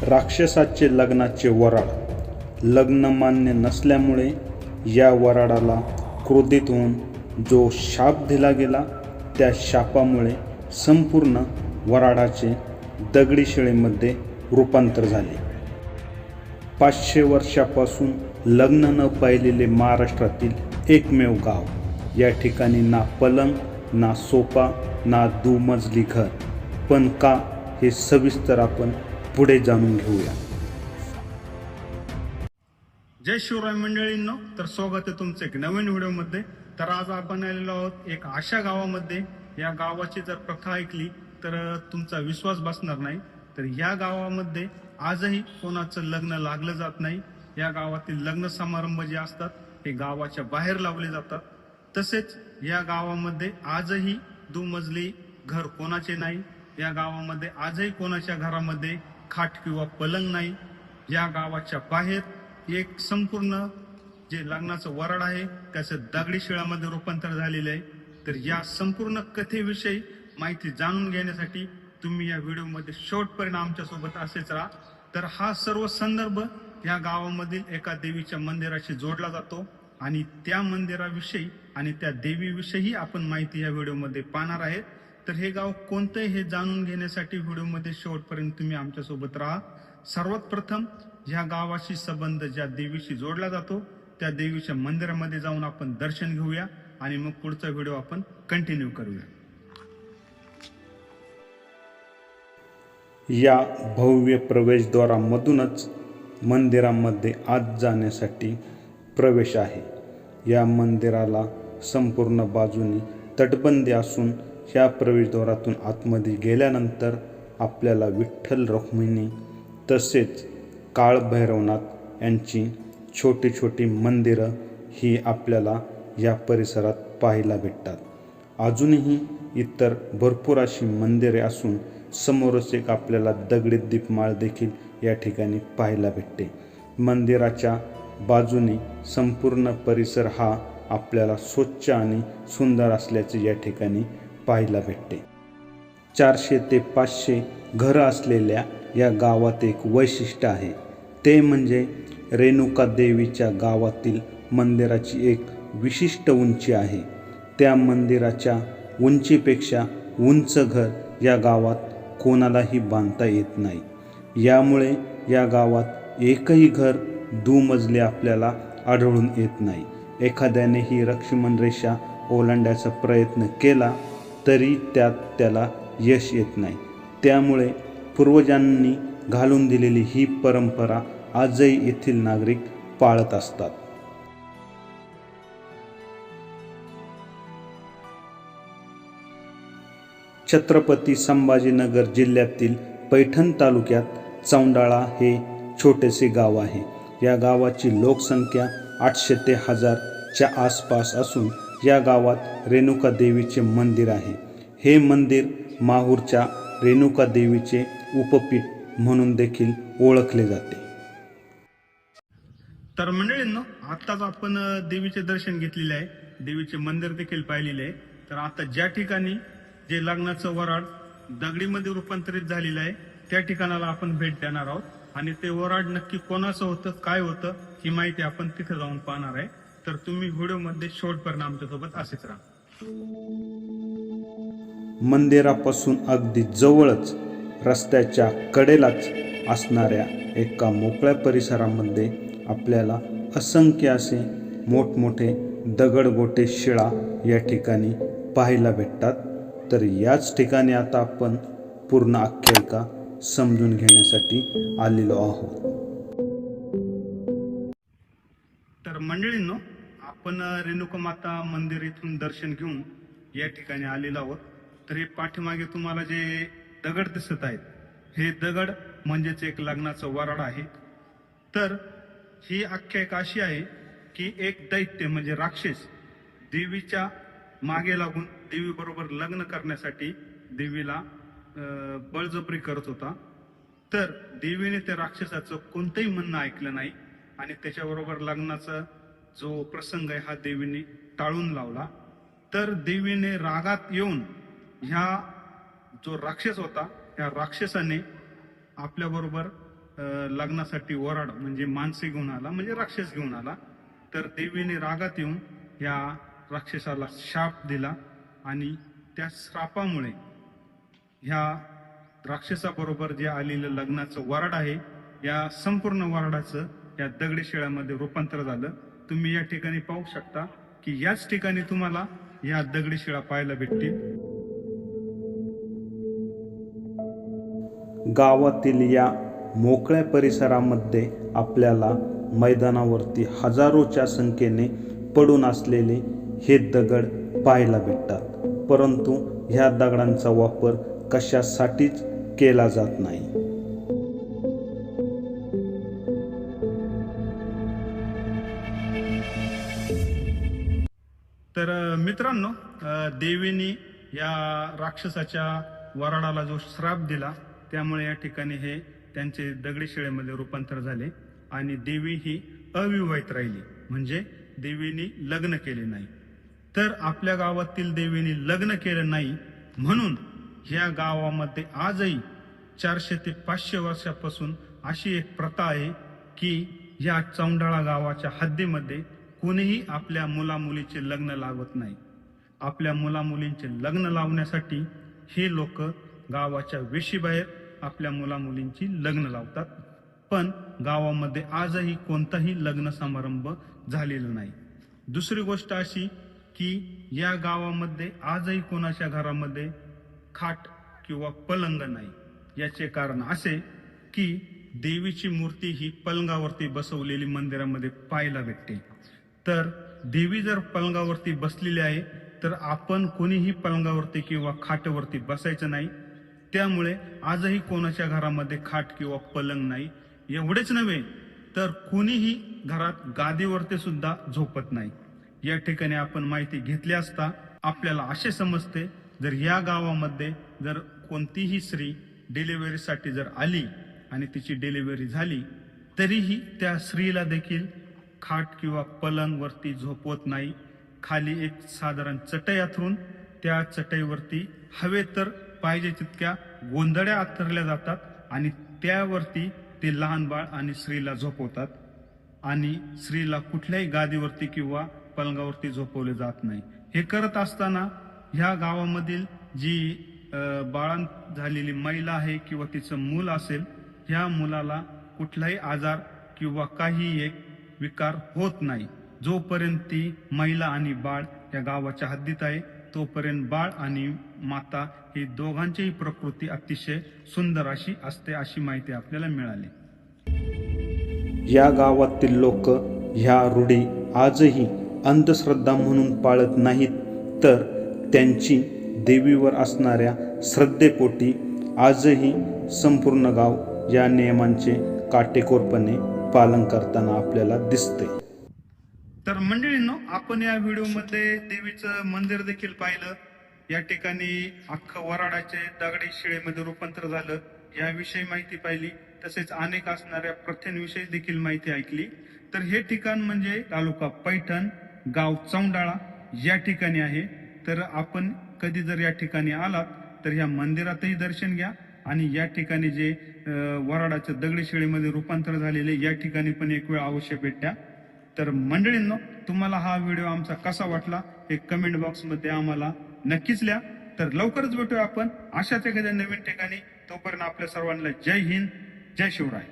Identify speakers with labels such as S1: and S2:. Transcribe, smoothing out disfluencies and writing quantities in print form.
S1: राक्षसाचे लग्नाचे वराड. लग्न मान्य नसल्यामुळे या वराडाला क्रोधित होऊन जो शाप दिला गेला त्या शापामुळे संपूर्ण वराडाचे दगडी शिळेमध्ये रूपांतर झाले. 500 वर्षापासून लग्न न पाहिलेले महाराष्ट्रातील एकमेव गाव. या ठिकाणी ना पलंग, ना सोफा, ना दुमजली घर. पण का, हे सविस्तर आपण पुढे जाणून घेऊया.
S2: जय शिवराय मंडळींनो, तर स्वागत आहे तुमचं एक नवीन व्हिडिओमध्ये. तर आज आपण आलेलो आहोत एक अशा गावामध्ये, या गावाची जर प्रथा ऐकली तर तुमचा विश्वास बसणार नाही. तर या गावामध्ये आजही कोणाचं लग्न लागलं जात नाही. या गावातील लग्न समारंभ जे असतात हे गावाच्या बाहेर लावले जातात. तसेच या गावामध्ये आजही दुमजली घर कोणाचे नाही. या गावामध्ये आजही कोणाच्या घरामध्ये खाट किंवा पलंग नाही. या गावाच्या बाहेर एक संपूर्ण जे लग्नाचं वराड आहे त्याचं दगडी शिळामध्ये रूपांतर झालेलं आहे. तर या संपूर्ण कथेविषयी माहिती जाणून घेण्यासाठी तुम्ही या व्हिडिओमध्ये शेवटपर्यंत आमच्यासोबत असेच राहा. तर हा सर्व संदर्भ या गावामधील एका देवीच्या मंदिराशी जोडला जातो आणि त्या मंदिराविषयी आणि त्या देवीविषयी आपण माहिती या व्हिडिओमध्ये पाहणार आहे. तर हे गाव कोणतं हे जाणून घेण्यासाठी व्हिडिओमध्ये शेवटपर्यंत तुम्ही आमच्यासोबत राहा. सर्वात प्रथम ह्या गावाशी संबंध ज्या देवीशी जोडला जातो त्या देवीच्या मंदिरामध्ये जाऊन आपण दर्शन घेऊया आणि मग पुढचा व्हिडिओ आपण कंटिन्यू करूया.
S1: या भव्य प्रवेशद्वारामधूनच मंदिरामध्ये आत जाण्यासाठी प्रवेश आहे. या मंदिराला संपूर्ण बाजूनी तटबंदी असून ह्या प्रवेशद्वारातून आतमध्ये गेल्यानंतर आपल्याला विठ्ठल रुक्मिणी तसेच काळभैरवनाथ यांची छोटी छोटी मंदिरं ही आपल्याला या परिसरात पाहायला भेटतात. अजूनही इतर भरपूर अशी मंदिरे असून समोरच एक आपल्याला दगडी दीपमाळ देखील या ठिकाणी पाहायला भेटते. मंदिराच्या बाजूने संपूर्ण परिसर हा आपल्याला स्वच्छ आणि सुंदर असल्याचे या ठिकाणी पाहायला भेटते. 400 ते 500 घरं असलेल्या या गावात एक वैशिष्ट्य आहे. ते म्हणजे रेणुका देवीच्या गावातील मंदिराची एक विशिष्ट उंची आहे. त्या मंदिराच्या उंचीपेक्षा उंच घर या गावात कोणालाही बांधता येत नाही. यामुळे या गावात एकही घर दुमजले आपल्याला आढळून येत नाही. एखाद्याने ही लक्ष्मण रेषा ओलांडण्याचा प्रयत्न केला तरी त्यात त्याला यश येत नाही. त्यामुळे पूर्वजांनी घालून दिलेली ही परंपरा आजही येथील नागरिक पाळत असतात. छत्रपती संभाजीनगर जिल्ह्यातील पैठण तालुक्यात चौंडाळा हे छोटेसे गाव आहे. या गावाची लोकसंख्या 800 ते 1000च्या आसपास असून या गावात रेणुका देवीचे मंदिर आहे. हे मंदिर माहूरच्या रेणुका देवीचे उपपीठ म्हणून देखील ओळखले जाते.
S2: तर मंडळींनो, आत्ताच आपण देवीचे दर्शन घेतलेले आहे, देवीचे मंदिर देखील पाहिलेले आहे. तर आता ज्या ठिकाणी जे लग्नाचं वराड दगडीमध्ये रूपांतरित झालेलं आहे त्या ठिकाणाला आपण भेट देणार आहोत आणि ते वराड नक्की कोणाचं होतं, काय होतं, ही माहिती आपण तिथे जाऊन पाहणार आहे. तर तुम्ही व्हिडिओमध्ये शेवटपर्यंत आमच्यासोबत असेच राहा.
S1: मंदिरापासून अगदी जवळच रस्त्याच्या कडेलाच असणाऱ्या एका मोकळ्या परिसरामध्ये आपल्याला असंख्य असे मोठमोठे दगडगोटे शिळा या ठिकाणी पाहायला भेटतात. तर याच ठिकाणी आता आपण पूर्ण आख्यायिका समजून घेण्यासाठी आलेलो आहोत.
S2: तर मंडळींनो, आपण रेणुका माता मंदिर इथून दर्शन घेऊन या ठिकाणी आलेलो आहोत. तर हे पाठीमागे तुम्हाला जे दगड दिसत आहेत हे दगड म्हणजेच एक लग्नाचं वराड आहे. तर ही आख्यायिका अशी आहे की एक दैत्य म्हणजे राक्षस देवीच्या मागे लागून देवी बरोबर लग्न करण्यासाठी देवीला बळजबरी करत होता. तर देवीने त्या राक्षसाचं कोणतंही म्हणणं ऐकलं नाही आणि त्याच्याबरोबर लग्नाचा जो प्रसंग आहे हा देवीने टाळून लावला. तर देवीने रागात येऊन ह्या जो राक्षस होता त्या राक्षसाने आपल्याबरोबर लग्नासाठी वराड म्हणजे माणसे घेऊन आला, म्हणजे राक्षस घेऊन आला. तर देवीने रागात येऊन या राक्षसाला शाप दिला आणि त्या श्रापामुळे ह्या राक्षसाबरोबर जे आलेलं लग्नाचं वराड आहे, या संपूर्ण वराडाचं या दगडीशिळामध्ये रूपांतर झालं. तुम्ही या ठिकाणी पाहू शकता की याच ठिकाणी तुम्हाला या दगडीशिळा पाहायला भेटतील.
S1: गावातील या मोकळ्या परिसरामध्ये आपल्याला मैदानावरती हजारोच्या संख्येने पडून असलेले हे दगड पाहायला भेटतात, परंतु ह्या दगडांचा वापर कशासाठीच केला जात नाही.
S2: तर मित्रांनो, देवीने या राक्षसाच्या वराडाला जो श्राप दिला त्यामुळे या ठिकाणी हे त्यांचे दगडीशिळेमध्ये रूपांतर झाले आणि देवी ही अविवाहित राहिली, म्हणजे देवीने लग्न केले नाही. तर आपल्या गावातील देवीने लग्न केलं नाही म्हणून या गावामध्ये आजही 400 ते 500 वर्षापासून अशी एक प्रथा आहे की या चौंडाळा गावाच्या हद्दीमध्ये कोणीही आपल्या मुलामुलीचे लग्न लावत नाही. आपल्या मुलामुलींचे लग्न लावण्यासाठी हे लोक गावाच्या वेशीबाहेर आपल्या मुलामुलींची लग्न लावतात, पण गावामध्ये आजही कोणताही लग्न समारंभ झालेला नाही. दुसरी गोष्ट अशी की या गावामध्ये आजही कोणाच्या घरामध्ये खाट किंवा पलंग नाही. याचे कारण असे की देवीची मूर्ती ही पलंगावरती बसवलेली मंदिरामध्ये पाहायला भेटते. तर देवी जर पलंगावरती बसलेली आहे तर आपण कोणीही पलंगावरती किंवा खाटावरती बसायचं नाही. त्यामुळे आजही कोणाच्या घरामध्ये खाट किंवा पलंग नाही. एवढेच नव्हे तर कोणीही घरात गादीवरती सुद्धा झोपत नाही. या ठिकाणी आपण माहिती घेतली असता आपल्याला असे समजते, जर या गावामध्ये जर कोणतीही स्त्री डिलिव्हरीसाठी जर आली आणि तिची डिलिव्हरी झाली तरीही त्या स्त्रीला देखील खाट किंवा पलंग वरती झोपवत नाही. खाली एक साधारण चटई अंथरून त्या चटईवरती हवे तर पाहिजे तितक्या गोंधळ्या अंथरल्या जातात आणि त्यावरती ते लहान बाळ आणि स्त्रीला झोपवतात आणि स्त्रीला कुठल्याही गादीवरती किंवा पलंगावरती झोपवले जात नाही. हे करत असताना ह्या गावामधील जी बाळांत झालेली महिला आहे किंवा तिचं मूल असेल, ह्या मुलाला कुठलाही आजार किंवा काही एक विकार होत नाही. जोपर्यंत ती महिला आणि बाळ या गावाच्या हद्दीत आहे तोपर्यंत बाळ आणि माता ही दोघांचीही प्रकृती अतिशय सुंदर अशी असते, अशी माहिती आपल्याला मिळाली.
S1: या गावातील लोक ह्या रूढी आजही अंधश्रद्धा म्हणून पाळत नाहीत, तर त्यांची देवीवर असणाऱ्या श्रद्धेपोटी आजही संपूर्ण गाव या नियमांचे काटेकोरपणे पालन करताना आपल्याला दिसते.
S2: तर मंडळींनो, आपण या व्हिडिओमध्ये देवीचं मंदिर देखील पाहिलं. या ठिकाणी अख्खं वराडाचे दगडी शिळेमध्ये रूपांतर झालं याविषयी माहिती पाहिली, तसेच अनेक असणाऱ्या प्रथेंविषयी देखील माहिती ऐकली. तर हे ठिकाण म्हणजे तालुका पैठण, गाव चौंडाळा या ठिकाणी आहे. तर आपण कधी जर या ठिकाणी आलात तर या मंदिरातही दर्शन घ्या आणि या ठिकाणी जे वराडाच्या दगडी शिळेमध्ये रूपांतर झालेले या ठिकाणी पण एक वेळ अवश्य भेट द्या. तर मंडळींनो, तुम्हाला हा व्हिडिओ आमचा कसा वाटला हे कमेंट बॉक्समध्ये आम्हाला नक्कीच लिहा. तर लवकरच भेटूया आपण अशाच एखाद्या नवीन ठिकाणी. तोपर्यंत आपल्या सर्वांना जय हिंद, जय शिवराय.